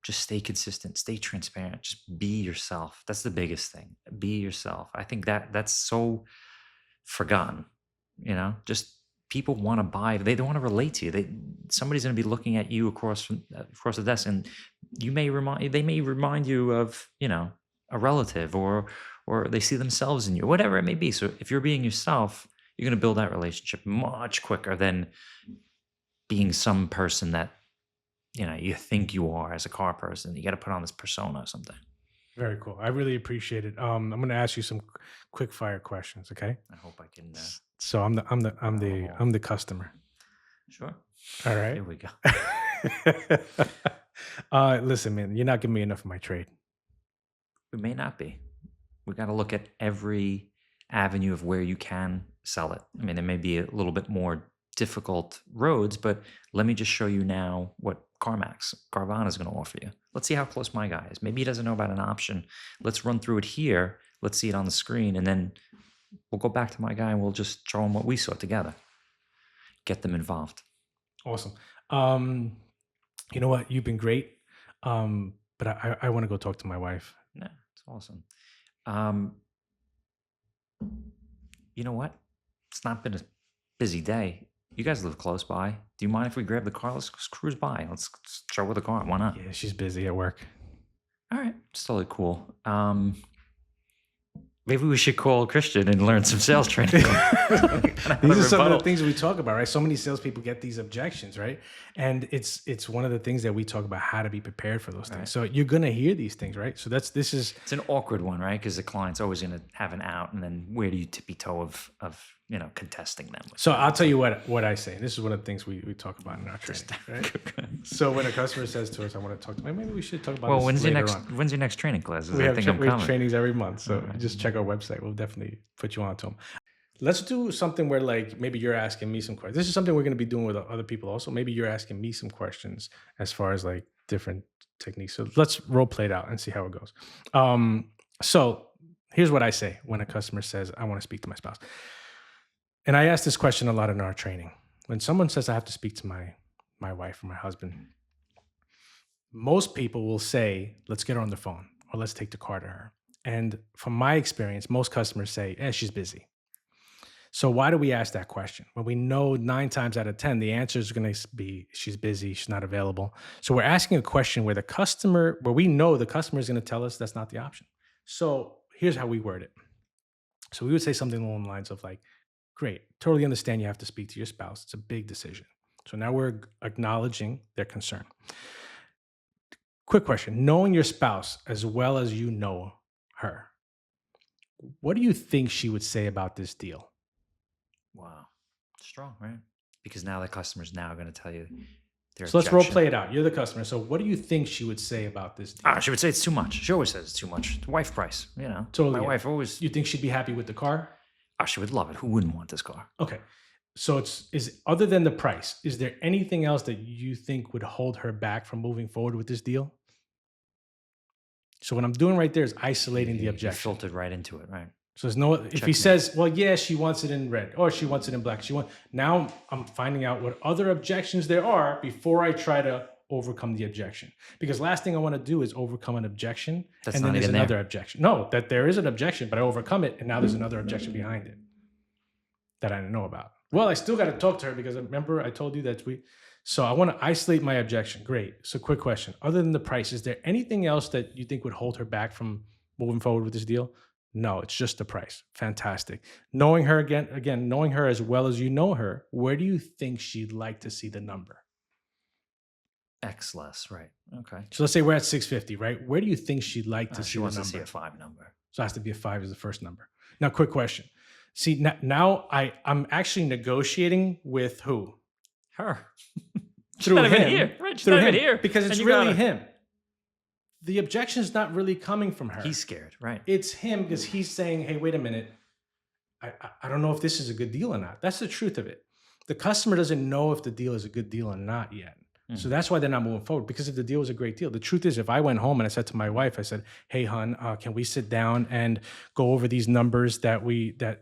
just stay consistent, stay transparent, just be yourself. That's the biggest thing. Be yourself. I think that's so forgotten. Just people want to buy. They don't want to relate to you. Somebody's going to be looking at you across the desk, and they may remind you of a relative, or they see themselves in you, whatever it may be. So if you're being yourself, you're going to build that relationship much quicker than being some person that you think you are as a car person. You got to put on this persona or something. Very cool. I really appreciate it. I'm going to ask you some quick fire questions. Okay. I hope I can. So Oh, I'm the customer. sure. All right. Here we go. Listen, man, you're not giving me enough of my trade. It may not be. We got to look at every avenue of where you can sell it. I mean, there may be a little bit more difficult roads, but let me just show you now what Carvana is going to offer you. Let's see how close my guy is. Maybe he doesn't know about an option. Let's run through it here. Let's see it on the screen, and then we'll go back to my guy and we'll just show him what we saw together. Get them involved. Awesome. Um, You know what? You've been great. But I want to go talk to my wife. Yeah, it's awesome. Um, you know what? It's not been a busy day. You guys live close by. Do you mind if we grab the car? Let's cruise by. Let's show her the car. Why not? Yeah, she's busy at work. All right, it's totally cool. Maybe we should call Christian and learn some sales training. These are some of the things we talk about, right? So many salespeople get these objections, right? And it's one of the things that we talk about, how to be prepared for those things. Right. So you're gonna hear these things, right? So this is It's an awkward one, right? Because the client's always going to have an out, and then where do you tippy toe of contesting them? so I'll tell you what I say. This is one of the things we talk about in our training, right? So when a customer says to us, "I want to talk to me," maybe we should talk about Well, this later on. when's your next training class? We have, I think I'm we have coming. trainings every month, so just check our website. We'll definitely put you on to them. Let's do something where like maybe you're asking me some questions. This is something we're going to be doing with other people also. Maybe you're asking me some questions as far as like different techniques. So let's role play it out and see how it goes. So here's what I say when a customer says, "I want to speak to my spouse." And I ask this question a lot in our training. When someone says, "I have to speak to my wife or my husband," most people will say, "Let's get her on the phone," or "Let's take the car to her." And from my experience, most customers say, she's busy. So why do we ask that question? Well, we know 9 times out of 10, the answer is going to be she's busy, she's not available. So we're asking a question where we know the customer is going to tell us that's not the option. So here's how we word it. So we would say something along the lines of like, "Great, totally understand you have to speak to your spouse. It's a big decision." So now we're acknowledging their concern. Quick question. Knowing your spouse as well as you know her, what do you think she would say about this deal? Wow, strong, right? Because now the customer's now going to tell you their So let's role objection. play it out. You're the customer. So what do you think she would say about this deal? She would say it's too much. She always says it's too much. The wife price, Totally. My wife always. You think she'd be happy with the car? She would love it. Who wouldn't want this car? Okay. So is other than the price, is there anything else that you think would hold her back from moving forward with this deal? So what I'm doing right there is isolating the You objection. filtered right into it, right? So there's no, if he says, "Well, yeah, she wants it in red," or "She wants it in black," now I'm finding out what other objections there are before I try to overcome the objection. Because last thing I want to do is overcome an objection That's and not then there's even there. another objection. No, that there is an objection, but I overcome it and now there's another objection behind it that I didn't know about. Well, I still got to talk to her because remember I told you that so I want to isolate my objection. Great. So quick question. Other than the price, is there anything else that you think would hold her back from moving forward with this deal? No, it's just the price. Fantastic. Knowing her again, knowing her as well as you know her, where do you think she'd like to see the number? X less, right? Okay. So let's say we're at 650, right? Where do you think she'd like to see She the wants number? to see a 5 number. So it has to be a 5 as the first number. Now, quick question. See, now I'm actually negotiating with who? Her. Through not him. even here. Right, she's Through not him. even here. Because it's And you really gotta- him. The objection's not really coming from her. He's scared, right? It's him because he's saying, "Hey, wait a minute. I don't know if this is a good deal or not." That's the truth of it. The customer doesn't know if the deal is a good deal or not yet. So that's why they're not moving forward, because if the deal was a great deal, the truth is if I went home and I said to my wife, I said, "Hey, hon, can we sit down and go over these numbers that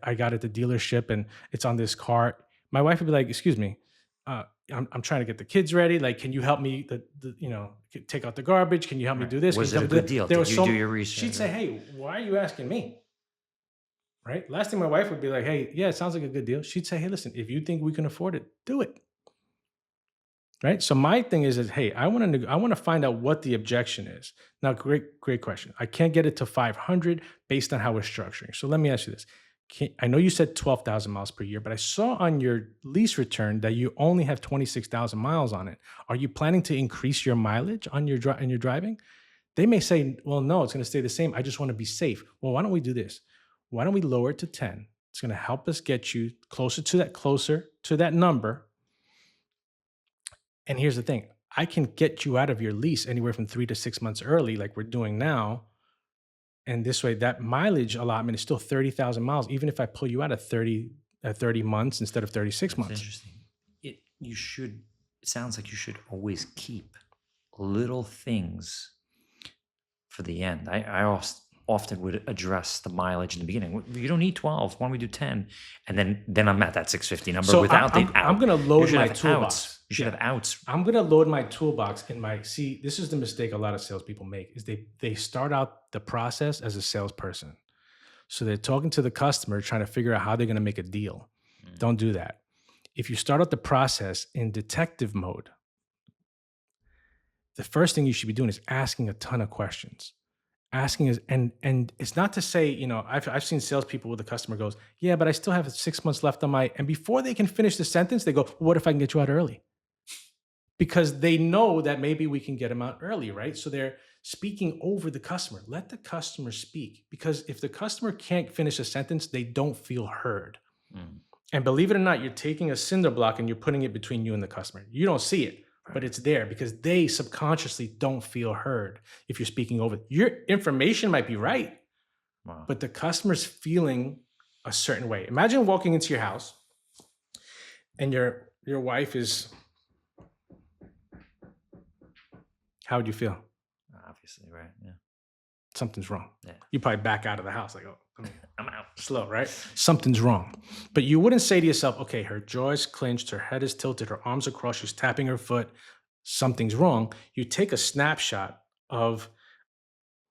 I got at the dealership and it's on this car?" My wife would be like, "Excuse me, I'm trying to get the kids ready. Like, can you help me take out the garbage? Can you help me do this? Was Can it you a help me good do deal? that?" Did you do your research? She'd say, "Hey, why are you asking me?" Right? Last thing my wife would be like, "Hey, yeah, it sounds like a good deal." She'd say, "Hey, listen, if you think we can afford it, do it." Right? So my thing is, hey, I want to find out what the objection is. Now, great question. I can't get it to 500 based on how we're structuring. So let me ask you this. I know you said 12,000 miles per year, but I saw on your lease return that you only have 26,000 miles on it. Are you planning to increase your mileage on your driving? They may say, "Well, no, it's going to stay the same. I just want to be safe." Well, why don't we do this? Why don't we lower it to 10? It's going to help us get you closer to that number. And here's the thing. I can get you out of your lease anywhere from 3 to 6 months early, like we're doing now. And this way, that mileage allotment is still 30,000 miles, even if I pull you out at 30 months instead of 36 That's months. interesting. It sounds like you should always keep little things for the end. I often would address the mileage in the beginning. You don't need 12. Why don't we do 10? And then I'm at that 650 number So without the I'm out. gonna You load should my have toolbox. outs. You should have outs. I'm gonna load my toolbox in my. See, this is the mistake a lot of salespeople make: is they start out the process as a salesperson, so they're talking to the customer, trying to figure out how they're gonna make a deal. Don't do that. If you start out the process in detective mode, the first thing you should be doing is asking a ton of questions. Asking is and it's not to say, I've seen salespeople where the customer goes, yeah, but I still have 6 months left on my, and before they can finish the sentence, they go, well, what if I can get you out early? Because they know that maybe we can get them out early, right? So they're speaking over the customer. Let the customer speak, because if the customer can't finish a sentence, they don't feel heard. Mm. And believe it or not, you're taking a cinder block and you're putting it between you and the customer. You don't see it, but it's there because they subconsciously don't feel heard if you're speaking over. Your information might be right, Wow. but the customer's feeling a certain way. Imagine walking into your house and your wife is, how would you feel? Obviously, right? Yeah. Something's wrong. Yeah. You probably back out of the house like, I'm out. slow, right? Something's wrong. But you wouldn't say to yourself, okay, her jaw is clenched, her head is tilted, her arms are crossed, she's tapping her foot, something's wrong. You take a snapshot of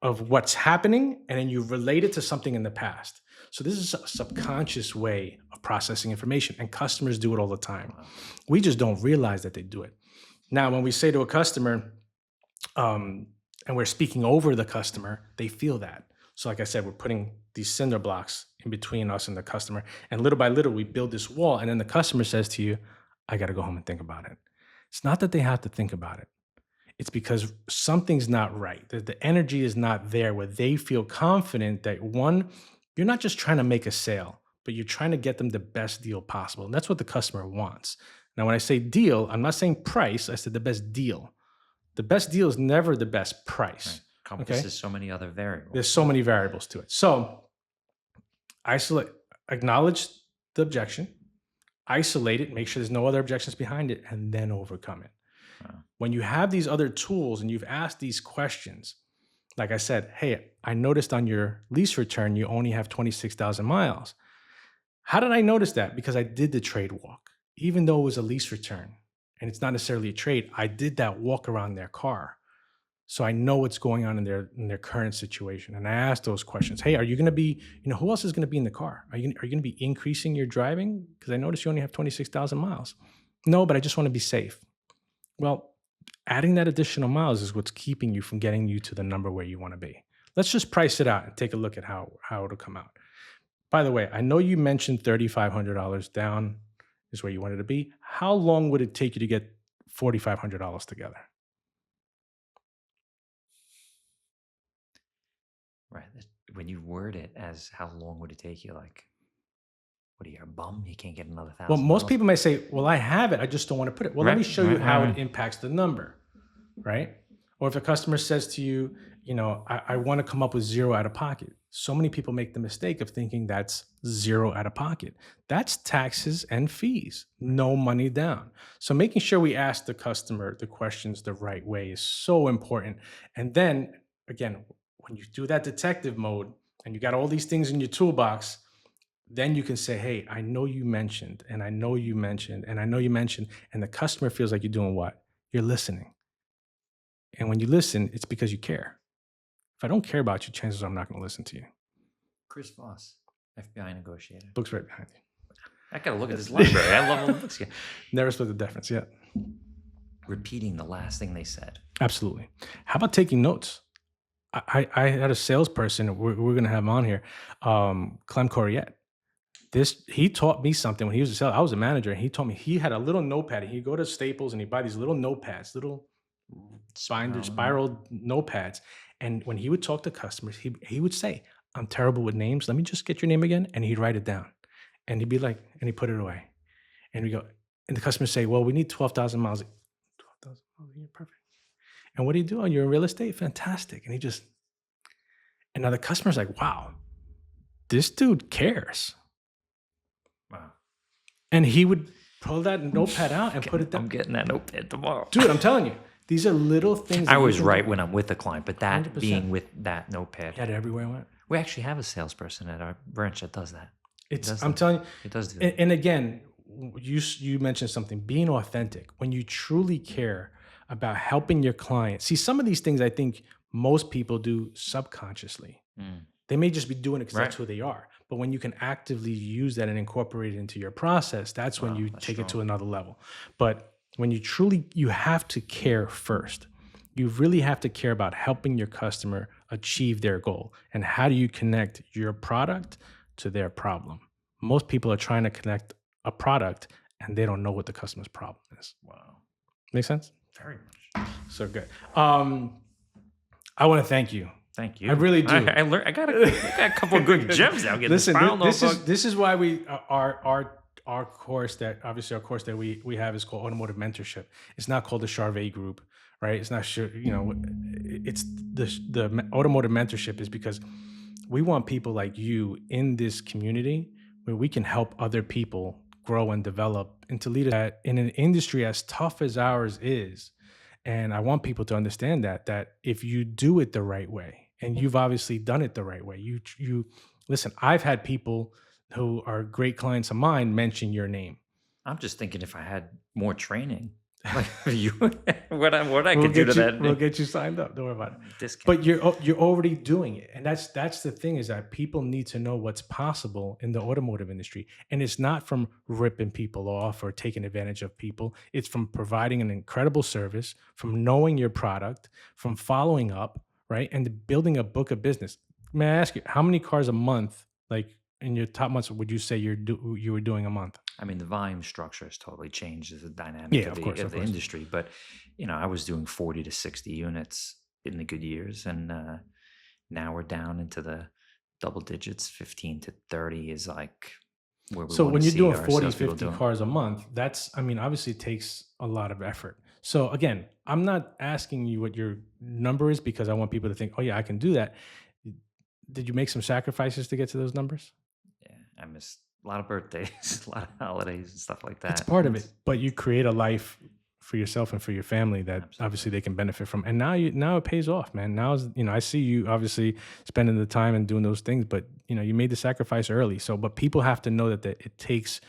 what's happening and then you relate it to something in the past. So this is a subconscious way of processing information, and customers do it all the time. Wow. We just don't realize that they do it. Now, when we say to a customer, and we're speaking over the customer, they feel that. So like I said, we're putting these cinder blocks in between us and the customer. And little by little, we build this wall. And then the customer says to you, I got to go home and think about it. It's not that they have to think about it. It's because something's not right. The energy is not there where they feel confident that, one, you're not just trying to make a sale, but you're trying to get them the best deal possible. And that's what the customer wants. Now, when I say deal, I'm not saying price. I said the best deal. The best deal is never the best price. Right. Encompasses so many other variables. There's so many variables to it. So acknowledge the objection, isolate it, make sure there's no other objections behind it, and then overcome it. Wow. When you have these other tools and you've asked these questions, like I said, hey, I noticed on your lease return, you only have 26,000 miles. How did I notice that? Because I did the trade walk, even though it was a lease return and it's not necessarily a trade. I did that walk around their car. So I know what's going on in their current situation. And I asked those questions. Hey, are you going to be, who else is going to be in the car? Are you going to be increasing your driving? Because I noticed you only have 26,000 miles. No, but I just want to be safe. Well, adding that additional miles is what's keeping you from getting you to the number where you want to be. Let's just price it out and take a look at how it'll come out. By the way, I know you mentioned $3,500 down is where you wanted to be. How long would it take you to get $4,500 together? Right. When you word it as how long would it take you, like, what are you, a bum? You can't get another $1,000. Well, most people may say, well, I have it. I just don't want to put it. Well, let me show you how right. it impacts the number, right? Or if a customer says to you, I want to come up with zero out of pocket. So many people make the mistake of thinking that's zero out of pocket. That's taxes and fees, no money down. So making sure we ask the customer the questions the right way is so important. And then again, when you do that detective mode and you got all these things in your toolbox, then you can say, hey, I know you mentioned, and I know you mentioned, and I know you mentioned, and the customer feels like you're doing what? You're listening. And when you listen, it's because you care. If I don't care about you, chances are I'm not going to listen to you. Chris Voss, FBI negotiator. Book's right behind you. I got to look at this library. I love all the books. Yeah. Never split the difference yet. Repeating the last thing they said. Absolutely. How about taking notes? I had a salesperson, we're going to have him on here, Clem Corriette. He taught me something when he was a sales. I was a manager, and he told me he had a little notepad. He'd go to Staples and he'd buy these little notepads, little spiral notepads. And when he would talk to customers, he would say, I'm terrible with names. Let me just get your name again. And he'd write it down. And he'd be like, and he'd put it away. And we go, and the customers say, well, we need 12,000 miles. 12,000 miles, you're perfect. And what do you do? Oh, you're in real estate? Fantastic. And and now the customer's like, wow, this dude cares. Wow. And he would pull that notepad out and put it down. I'm getting that notepad tomorrow. Dude, I'm telling you, These are little things I that you always can do. write when I'm with a client, but that 100%. being with that notepad, Yeah, everywhere I went. we actually have a salesperson at our branch that does that. He It's does I'm that. telling you, He does do and, that. and again, you mentioned something, being authentic. When you truly care about helping your client, see some of these things I think most people do subconsciously. Mm. They may just be doing it because that's Right. who they are. But when you can actively use that and incorporate it into your process, that's when Wow, you that's take it to strong. another level. But when you truly, you have to care first. You really have to care about helping your customer achieve their goal. And how do you connect your product to their problem? Most people are trying to connect a product and they don't know what the customer's problem is. Wow. Make sense? Very much. So good. I want to thank you. Thank I you. really do. I learned. I got a couple of good gems out. Getting this Listen, file notebook. this is why we our course that obviously our course that we have is called Automotive Mentorship. It's not called the Charvet Group, right? It's not sure, you know, it's Automotive Mentorship is because we want people like you in this community where we can help other people grow and develop into leaders that in an industry as tough as ours is. And I want people to understand that if you do it the right way, and you've obviously done it the right way, you listen. I've had people who are great clients of mine mention your name. I'm just thinking if I had more training, like you, what I We'll could do to get you. that We'll get you signed up. Don't worry about it. discount. But you're already doing it, and that's the thing is that people need to know what's possible in the automotive industry, and it's not from ripping people off or taking advantage of people. It's from providing an incredible service, from knowing your product, from following up, right, and building a book of business. May I ask you how many cars a month, like in your top months, would you say you were doing a month? I mean, the volume structure has totally changed as the dynamic Yeah, of of the course, of course. industry. But I was doing 40 to 60 units in the good years, and now we're down into the double digits. 15 to 30 is like where we So want to when you're see doing our 40, salespeople 50 doing. cars a month, that's, I mean, obviously it takes a lot of effort. So again, I'm not asking you what your number is because I want people to think, oh yeah, I can do that. Did you make some sacrifices to get to those numbers? Yeah, I missed a lot of birthdays, a lot of holidays and stuff like It's that. part of it, but you create a life for yourself and for your family that obviously Absolutely. they can benefit from. And now it pays off, man. Now is, I see you obviously spending the time and doing those things, but you made the sacrifice early. So, but people have to know that it takes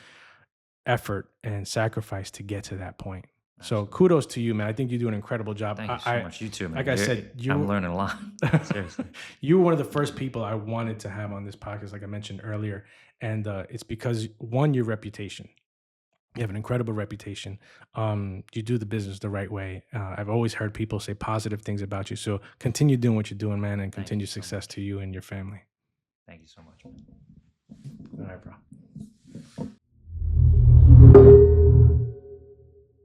effort and sacrifice to get to that point. So Absolutely. kudos to you, man. I think you do an incredible job. Thank you so much. You too, Like man. I said, I'm learning a lot. Seriously. you were one of the first people I wanted to have on this podcast, like I mentioned earlier, and it's because one, your reputation. You have an incredible reputation. You do the business the right way. I've always heard people say positive things about you. So continue doing what you're doing, man, and Thank you continue so success much. to you and your family. Thank you so much, man. All right, bro.